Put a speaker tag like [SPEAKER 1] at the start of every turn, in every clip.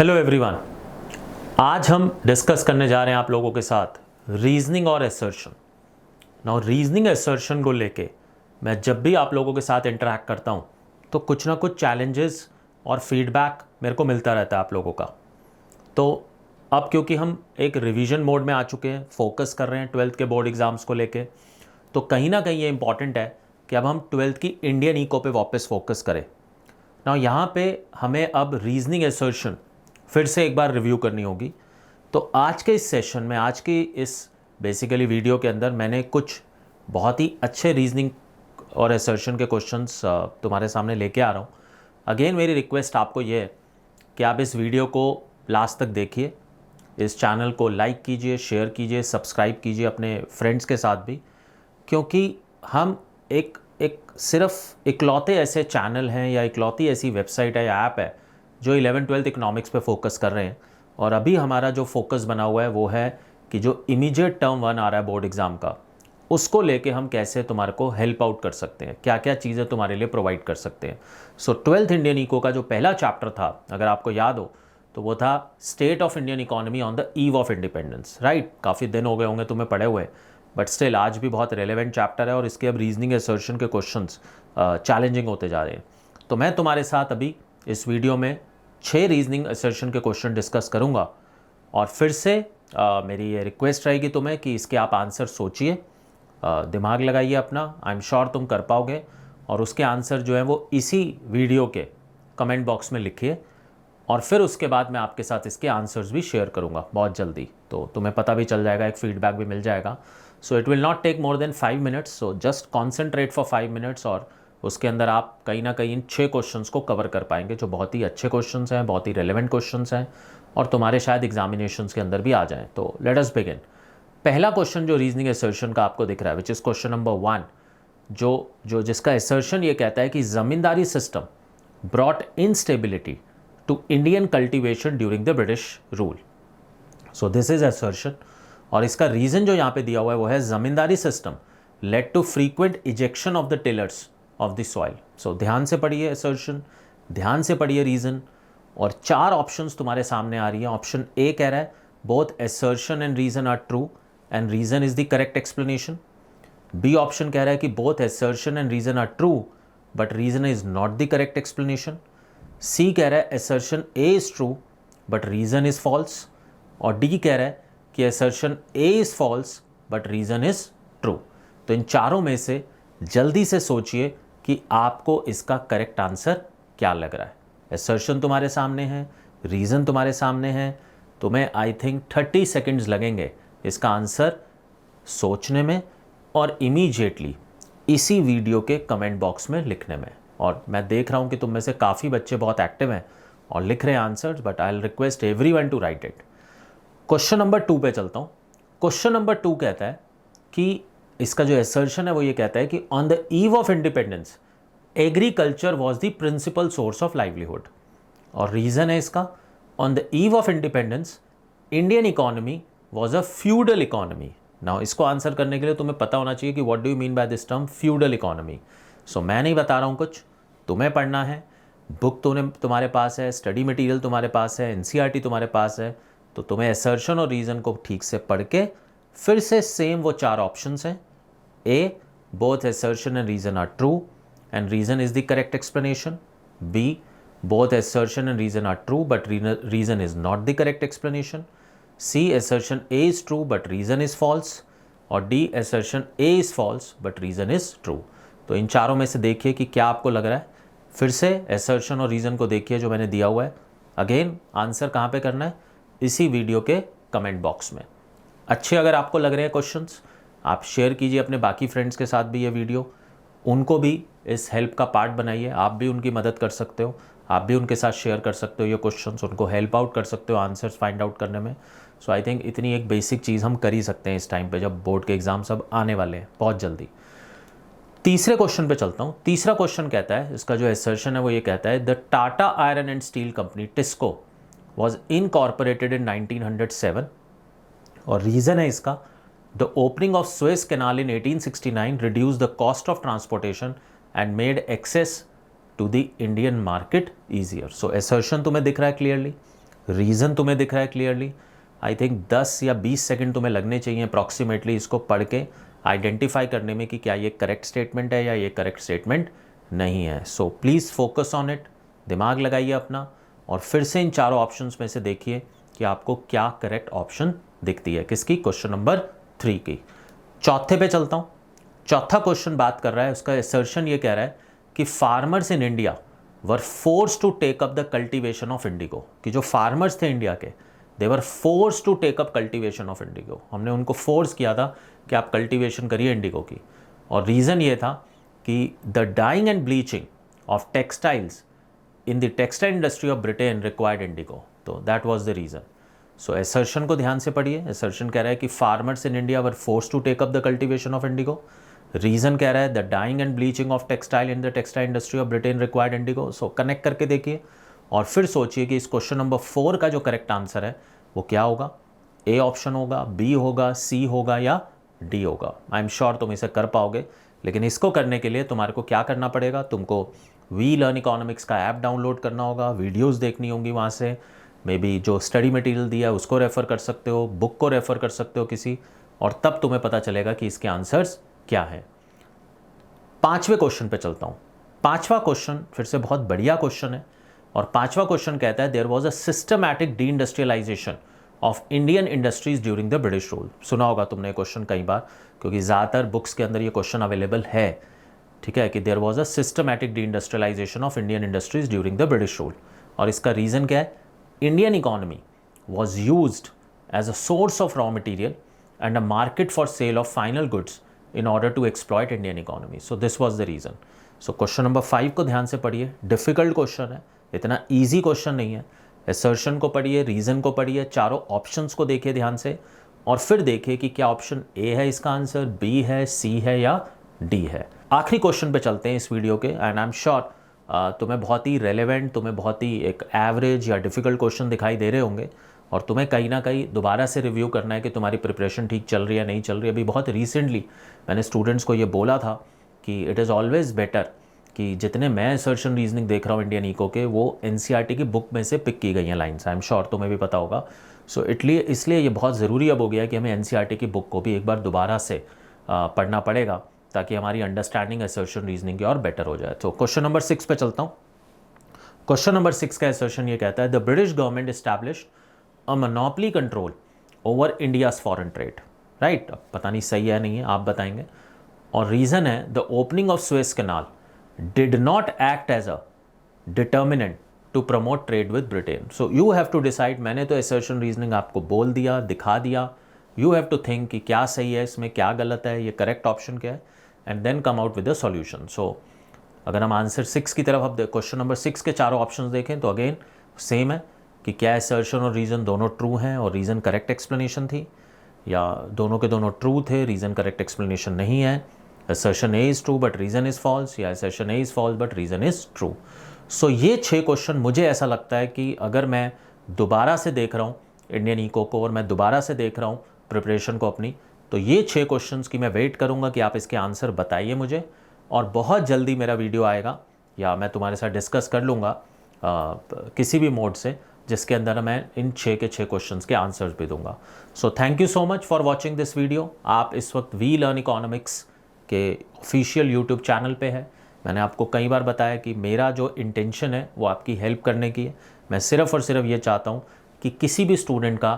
[SPEAKER 1] Hello everyone, आज हम discuss करने जा रहे हैं आप लोगों के साथ रीजनिंग और असर्शन। नाउ रीजनिंग असर्शन को लेके मैं जब भी आप लोगों के साथ इंटरेक्ट करता हूँ तो कुछ ना कुछ चैलेंजेस और फीडबैक मेरे को मिलता रहता है आप लोगों का। तो अब क्योंकि हम एक रिवीजन मोड में आ चुके हैं, फोकस कर रहे हैं 12th के बोर्ड एग्ज़ाम्स को लेके, तो कहीं ना कहीं ये इंपॉर्टेंट है कि अब हम 12th की इंडियन इको पे वापस फोकस करें। ना यहाँ पे हमें अब रीजनिंग असर्शन फिर से एक बार रिव्यू करनी होगी। तो आज के इस सेशन में, आज की इस बेसिकली वीडियो के अंदर मैंने कुछ बहुत ही अच्छे रीजनिंग और असर्शन के क्वेश्चंस तुम्हारे सामने लेके आ रहा हूँ। अगेन मेरी रिक्वेस्ट आपको ये है कि आप इस वीडियो को लास्ट तक देखिए, इस चैनल को लाइक कीजिए, शेयर कीजिए, सब्सक्राइब कीजिए अपने फ्रेंड्स के साथ भी, क्योंकि हम एक सिर्फ इकलौते ऐसे चैनल हैं या इकलौती ऐसी वेबसाइट है या ऐप है जो 11th-12th इकोनॉमिक्स पे फोकस कर रहे हैं। और अभी हमारा जो फोकस बना हुआ है वो है कि जो इमीडिएट टर्म 1 आ रहा है बोर्ड एग्ज़ाम का, उसको लेके हम कैसे तुम्हारे को हेल्प आउट कर सकते हैं, क्या क्या चीज़ें तुम्हारे लिए प्रोवाइड कर सकते हैं। सो 12th इंडियन इको का जो पहला चैप्टर था, अगर आपको याद हो, तो वो था state of Indian economy on the eve of independence. Right, काफ़ी दिन हो गए होंगे तुम्हें पढ़े हुए, बट स्टिल आज भी बहुत रेलेवेंट चैप्टर है और इसके अब रीजनिंग असर्शन के क्वेश्चंस चैलेंजिंग होते जा रहे हैं। तो मैं तुम्हारे साथ अभी इस वीडियो में 6 रीजनिंग असर्शन के क्वेश्चन डिस्कस करूंगा और फिर से मेरी ये रिक्वेस्ट रहेगी तुम्हें कि इसके आप आंसर सोचिए, दिमाग लगाइए अपना। आई एम श्योर तुम कर पाओगे और उसके आंसर जो है वो इसी वीडियो के कमेंट बॉक्स में लिखिए और फिर उसके बाद मैं आपके साथ इसके आंसर्स भी शेयर करूंगा बहुत जल्दी, तो तुम्हें पता भी चल जाएगा, एक फीडबैक भी मिल जाएगा। So it will not take more than 5 minutes, so just concentrate for 5 minutes और उसके अंदर आप कहीं ना कहीं इन 6 क्वेश्चंस को कवर कर पाएंगे जो बहुत ही अच्छे क्वेश्चंस हैं, बहुत ही रेलेवेंट क्वेश्चंस हैं और तुम्हारे शायद एग्जामिनेशंस के अंदर भी आ जाएं। तो लेट अस बिगिन। पहला क्वेश्चन जो रीजनिंग असर्शन का आपको दिख रहा है, विच इज़ क्वेश्चन नंबर 1, जो जिसका असर्शन ये कहता है कि zamindari system brought instability to Indian cultivation during the British rule. So this is assertion और इसका रीज़न जो यहाँ पे दिया हुआ है वो है zamindari system led to frequent ejection of the tillers of the soil. So ध्यान से पढ़िए असर्शन, ध्यान से पढ़िए रीज़न, और 4 ऑप्शंस तुम्हारे सामने आ रही हैं। ऑप्शन ए कह रहा है both assertion and reason are true and reason is the correct explanation. B option कह रहा है कि both assertion and reason are true but reason is not the correct explanation. C कह रहा है assertion A is true but reason is false. और D कह रहा है कि assertion A is false but reason is true. तो इन चारों में से जल्दी से सोचिए कि आपको इसका करेक्ट आंसर क्या लग रहा है। असर्शन तुम्हारे सामने है, रीज़न तुम्हारे सामने है, तुम्हें आई थिंक 30 सेकेंड्स लगेंगे इसका आंसर सोचने में और इमीडिएटली इसी वीडियो के कमेंट बॉक्स में लिखने में। और मैं देख रहा हूँ कि तुम में से काफ़ी बच्चे बहुत एक्टिव हैं और लिख रहे हैं answers, but I will request everyone to write it. Question number 2 पे चलता हूँ। क्वेश्चन नंबर 2 कहता है कि इसका जो असर्शन है वो ये कहता है कि on the eve of independence agriculture was the principal source of livelihood. और रीज़न है इसका, on the eve of independence Indian economy was a feudal economy. Now इसको आंसर करने के लिए तुम्हें पता होना चाहिए कि what do you mean by this term feudal economy. So मैं नहीं बता रहा हूँ कुछ, तुम्हें पढ़ना है, बुक तुम्हारे पास है, स्टडी मटेरियल तुम्हारे पास है, एनसीईआरटी तुम्हारे पास है, तो तुम्हें असर्शन और रीज़न को ठीक से पढ़ के फिर से सेम वो 4 ऑप्शंस हैं। A both assertion and reason are true and reason is the correct explanation. B both assertion and reason are true but reason is not the correct explanation. C assertion A is true but reason is false. और D assertion A is false but reason is true. तो इन चारों में से देखिए कि क्या आपको लग रहा है। फिर से असर्शन और रीज़न को देखिए जो मैंने दिया हुआ है। अगेन आंसर कहाँ पे करना है, इसी वीडियो के कमेंट बॉक्स में। अच्छे अगर आपको लग रहे हैं क्वेश्चंस, आप शेयर कीजिए अपने बाकी फ्रेंड्स के साथ भी ये वीडियो, उनको भी इस हेल्प का पार्ट बनाइए। आप भी उनकी मदद कर सकते हो, आप भी उनके साथ शेयर कर सकते हो ये क्वेश्चंस, उनको हेल्प आउट कर सकते हो आंसर्स फाइंड आउट करने में। सो आई थिंक इतनी एक बेसिक चीज़ हम कर ही सकते हैं इस टाइम पे जब बोर्ड के एग्ज़ाम सब आने वाले हैं बहुत जल्दी। तीसरे क्वेश्चन पे चलता हूँ। तीसरा क्वेश्चन कहता है, इसका जो असर्शन है वो ये कहता है the Tata iron and steel company TISCO was incorporated in 1907। और रीज़न है इसका, the opening of Suez canal in 1869 reduce the cost of transportation and made access to the Indian market easier. So assertion तुम्हें दिख रहा है क्लियरली, रीज़न तुम्हें दिख रहा है क्लियरली, आई थिंक 10 या 20 सेकंड तुम्हें लगने चाहिए अप्रॉक्सीमेटली इसको पढ़ के आइडेंटिफाई करने में कि क्या ये करेक्ट स्टेटमेंट है या ये करेक्ट स्टेटमेंट नहीं है। So please focus on it, दिमाग लगाइए अपना और फिर से इन चारों ऑप्शंस में से देखिए कि आपको क्या करेक्ट ऑप्शन दिखती है। किसकी? क्वेश्चन नंबर 3 की। चौथे पे चलता हूँ। चौथा क्वेश्चन बात कर रहा है, उसका असर्शन ये कह रहा है कि farmers in India were force to take up the cultivation of indigo, कि जो फार्मर्स थे इंडिया के they were force to take up cultivation of indigo, हमने उनको फोर्स किया था कि आप कल्टीवेशन करिए इंडिगो की। और रीज़न ये था कि the dyeing and bleaching of textiles in the textile industry of Britain required indigo, तो that was the reason. So assertion को ध्यान से पढ़िए। असर्शन कह रहा है कि farmers in India were force to take up the cultivation of indigo. Reason कह रहा है the dyeing and bleaching of textile in the textile industry of Britain required indigo. So connect करके देखिए और फिर सोचिए कि इस क्वेश्चन नंबर 4 का जो करेक्ट आंसर है वो क्या होगा। ए ऑप्शन होगा, बी होगा, सी होगा या डी होगा। आई एम श्योर तुम इसे कर पाओगे, लेकिन इसको करने के लिए तुम्हारे को क्या करना पड़ेगा, तुमको वी लर्न इकोनॉमिक्स का ऐप डाउनलोड करना होगा, वीडियोज़ देखनी होंगी वहाँ से, मे बी जो स्टडी मटेरियल दिया है उसको रेफ़र कर सकते हो, बुक को रेफ़र कर सकते हो किसी, और तब तुम्हें पता चलेगा कि इसके आंसर्स क्या है। 5वें क्वेश्चन पे चलता हूँ। 5वां क्वेश्चन फिर से बहुत बढ़िया क्वेश्चन है और 5वां क्वेश्चन कहता है there was a systematic deindustrialization of Indian industries during the British rule. सुना होगा तुमने क्वेश्चन कई बार, क्योंकि ज़्यादातर बुक्स के अंदर ये क्वेश्चन अवेलेबल है, ठीक है, कि there was a systematic deindustrialization of Indian industries during the British rule. और इसका रीज़न क्या है? Indian economy was used as a source of raw material and a market for sale of final goods in order to exploit Indian economy. So this was the reason. So question number 5 को ध्यान से पढ़िए, difficult question है, इतना easy question नहीं है। Assertion को पढ़िए, रीज़न को पढ़िए, चारों ऑप्शंस को देखिए ध्यान से और फिर देखिए कि क्या ऑप्शन ए है इसका आंसर, बी है, सी है या डी है। आखिरी क्वेश्चन पे चलते हैं इस वीडियो के, एंड आई एम श्योर तुम्हें बहुत ही रेलेवेंट, तुम्हें बहुत ही एक एवरेज या डिफ़िकल्ट क्वेश्चन दिखाई दे रहे होंगे और तुम्हें कहीं ना कहीं दोबारा से रिव्यू करना है कि तुम्हारी प्रिपरेशन ठीक चल रही है नहीं चल रही है। अभी बहुत रिसेंटली मैंने स्टूडेंट्स को ये बोला था कि इट इज़ ऑलवेज़ बेटर कि जितने मैं असर्शन रीजनिंग देख रहा हूँ इंडियन इको के, वो एनसीईआरटी की बुक में से पिक की गई हैं लाइन्स। आई एम श्योर तुम्हें भी पता होगा। सो इसलिए ये बहुत ज़रूरी अब हो गया है कि हमें एनसीईआरटी की बुक को भी एक बार दोबारा से पढ़ना पड़ेगा ताकि हमारी अंडरस्टैंडिंग असर्शन रीजनिंग की और बेटर हो जाए। तो क्वेश्चन नंबर 6 पे चलता हूँ। क्वेश्चन नंबर 6 का असर्शन ये कहता है the British government established a monopoly control over India's foreign trade. Right, अब पता नहीं सही है नहीं है, आप बताएंगे। और रीज़न है the opening of Suez canal did not act as a determinant to promote trade with Britain. So you have to decide. मैंने तो असर्शन रीजनिंग आपको बोल दिया, दिखा दिया, यू हैव टू थिंक कि क्या सही है इसमें, क्या गलत है, ये करेक्ट ऑप्शन क्या है, and then come out with a solution. So अगर हम आंसर 6 की तरफ, अब क्वेश्चन नंबर 6 के चारों ऑप्शंस देखें तो अगेन सेम है कि क्या असर्शन और रीज़न दोनों ट्रू हैं और रीज़न करेक्ट एक्सप्लेनेशन थी, या दोनों के दोनों ट्रू थे, रीज़न करेक्ट एक्सप्लेनेशन नहीं है। Assertion A is true but reason is false, या assertion A is false but reason is true. So ये 6 क्वेश्चन मुझे ऐसा लगता है कि अगर मैं दोबारा से देख रहा हूँ इंडियन इको को और मैं दोबारा से देख रहा हूँ प्रिपरेशन को अपनी, तो ये 6 क्वेश्चंस की मैं वेट करूँगा कि आप इसके आंसर बताइए मुझे, और बहुत जल्दी मेरा वीडियो आएगा या मैं तुम्हारे साथ डिस्कस कर लूँगा किसी भी मोड से, जिसके अंदर मैं इन 6 के 6 क्वेश्चंस के आंसर्स भी दूंगा। सो thank you so much for watching this video. आप इस वक्त वी लर्न इकोनॉमिक्स के ऑफिशियल यूट्यूब चैनल पे है। मैंने आपको कई बार बताया कि मेरा जो इंटेंशन है वो आपकी हेल्प करने की है। मैं सिर्फ़ और सिर्फ ये चाहता हूँ कि किसी भी स्टूडेंट का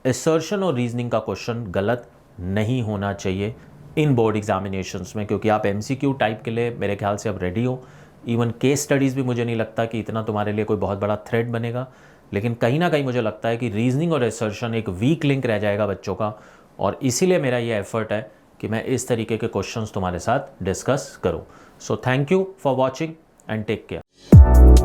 [SPEAKER 1] असर्शन और रीजनिंग का क्वेश्चन गलत नहीं होना चाहिए इन बोर्ड एग्जामिनेशंस में, क्योंकि आप MCQ टाइप के लिए मेरे ख्याल से अब रेडी हो। इवन केस स्टडीज़ भी मुझे नहीं लगता कि इतना तुम्हारे लिए कोई बहुत बड़ा थ्रेट बनेगा, लेकिन कहीं ना कहीं मुझे लगता है कि रीजनिंग और असर्शन एक वीक लिंक रह जाएगा बच्चों का, और इसीलिए मेरा ये एफर्ट है कि मैं इस तरीके के क्वेश्चंस तुम्हारे साथ डिस्कस करूं। So thank you for watching and take care.